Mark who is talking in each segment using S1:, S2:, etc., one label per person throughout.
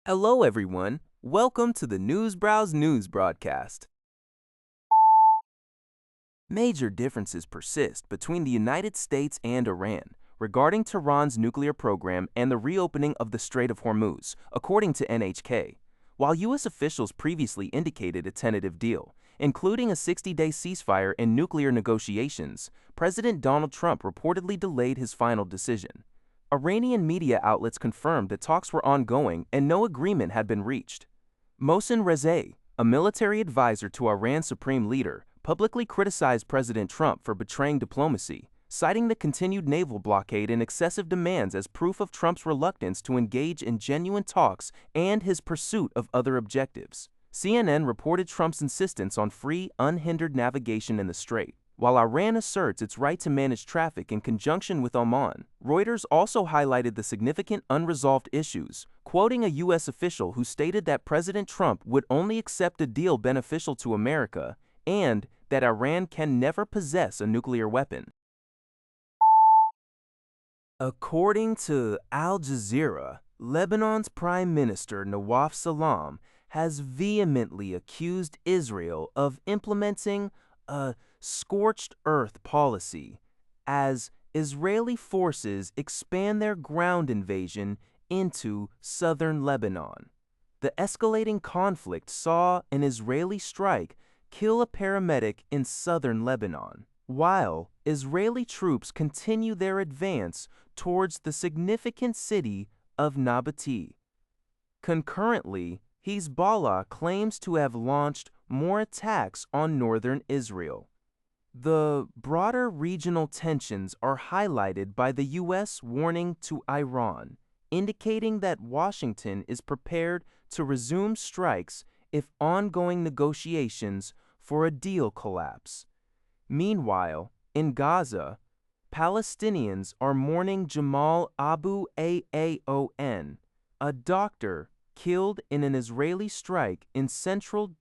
S1: Hello, everyone. Welcome to the Newsbrowse News broadcast. Major differences persist between the United States and Iran regarding Tehran's nuclear program and the reopening of the Strait of Hormuz, according to NHK. While U.S. officials previously indicated a tentative deal, including a 60-day ceasefire and nuclear negotiations, President Donald Trump reportedly delayed his final decision. Iranian media outlets confirmed that talks were ongoing and no agreement had been reached. Mohsen Rezai, a military advisor to Iran's supreme leader, publicly criticized President Trump for betraying diplomacy, citing the continued naval blockade and excessive demands as proof of Trump's reluctance to engage in genuine talks and his pursuit of other objectives. CNN reported Trump's insistence on free, unhindered navigation in the strait. While Iran asserts its right to manage traffic in conjunction with Oman, Reuters also highlighted the significant unresolved issues, quoting a U.S. official who stated that President Trump would only accept a deal beneficial to America and that Iran can never possess a nuclear weapon. According to Al Jazeera, Lebanon's Prime Minister Nawaf Salam has vehemently accused Israel of implementing a scorched earth policy as Israeli forces expand their ground invasion into southern Lebanon. The escalating conflict saw an Israeli strike kill a paramedic in southern Lebanon, while Israeli troops continue their advance towards the significant city of Nabatea. Concurrently, Hezbollah claims to have launched more attacks on northern Israel. The broader regional tensions are highlighted by the U.S. warning to Iran, indicating that Washington is prepared to resume strikes if ongoing negotiations for a deal collapse. Meanwhile, in Gaza, Palestinians are mourning Jamal Abu Aaon, a doctor killed in an Israeli strike in central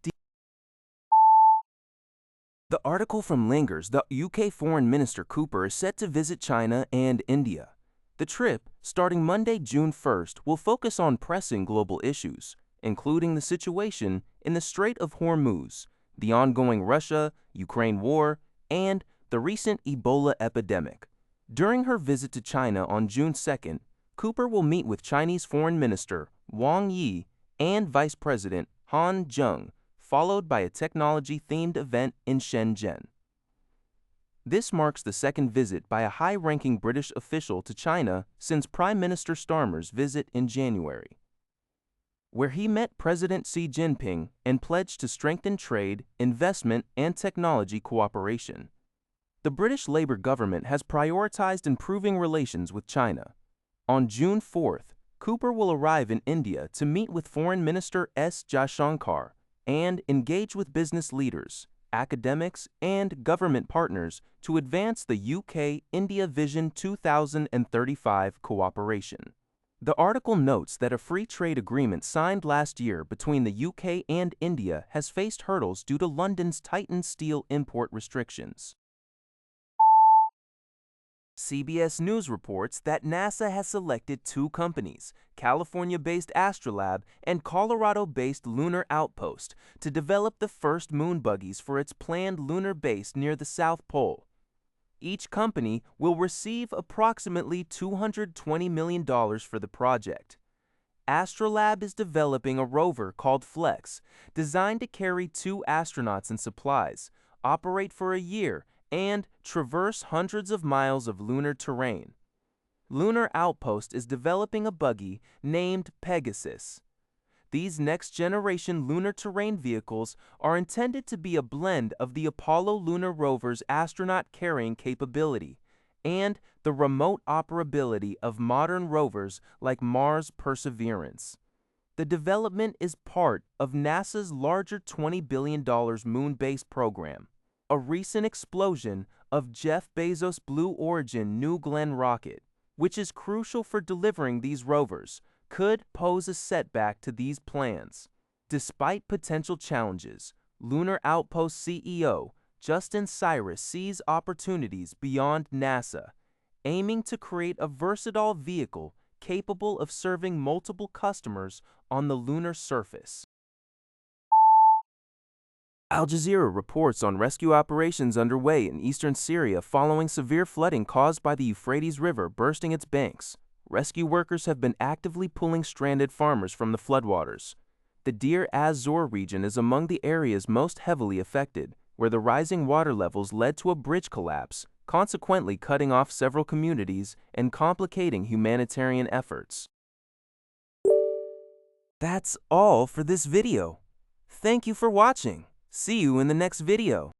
S1: The article from Lingers, the UK Foreign Minister Cooper is set to visit China and India. The trip, starting Monday, June 1st, will focus on pressing global issues, including the situation in the Strait of Hormuz, the ongoing Russia-Ukraine war, and the recent Ebola epidemic. During her visit to China on June 2nd, Cooper will meet with Chinese Foreign Minister Wang Yi and Vice President Han Zheng, followed by a technology-themed event in Shenzhen. This marks the second visit by a high-ranking British official to China since Prime Minister Starmer's visit in January, where he met President Xi Jinping and pledged to strengthen trade, investment, and technology cooperation. The British Labour government has prioritized improving relations with China. On June 4th, Cooper will arrive in India to meet with Foreign Minister S. Jaishankar and engage with business leaders, academics, and government partners to advance the UK-India Vision 2035 cooperation. The article notes that a free trade agreement signed last year between the UK and India has faced hurdles due to London's tightened steel import restrictions. CBS News reports that NASA has selected two companies, California-based Astrolab and Colorado-based Lunar Outpost, to develop the first moon buggies for its planned lunar base near the South Pole. Each company will receive approximately $220 million for the project. Astrolab is developing a rover called Flex, designed to carry 2 astronauts and supplies, operate for a year, and traverse hundreds of miles of lunar terrain. Lunar Outpost is developing a buggy named Pegasus. These next-generation lunar terrain vehicles are intended to be a blend of the Apollo lunar rover's astronaut-carrying capability and the remote operability of modern rovers like Mars Perseverance. The development is part of NASA's larger $20 billion moon base program. A recent explosion of Jeff Bezos' Blue Origin New Glenn rocket, which is crucial for delivering these rovers, could pose a setback to these plans. Despite potential challenges, Lunar Outpost CEO Justin Cyrus sees opportunities beyond NASA, aiming to create a versatile vehicle capable of serving multiple customers on the lunar surface. Al Jazeera reports on rescue operations underway in eastern Syria following severe flooding caused by the Euphrates River bursting its banks. Rescue workers have been actively pulling stranded farmers from the floodwaters. The Deir az-Zor region is among the areas most heavily affected, where the rising water levels led to a bridge collapse, consequently cutting off several communities and complicating humanitarian efforts. That's all for this video. Thank you for watching. See you in the next video.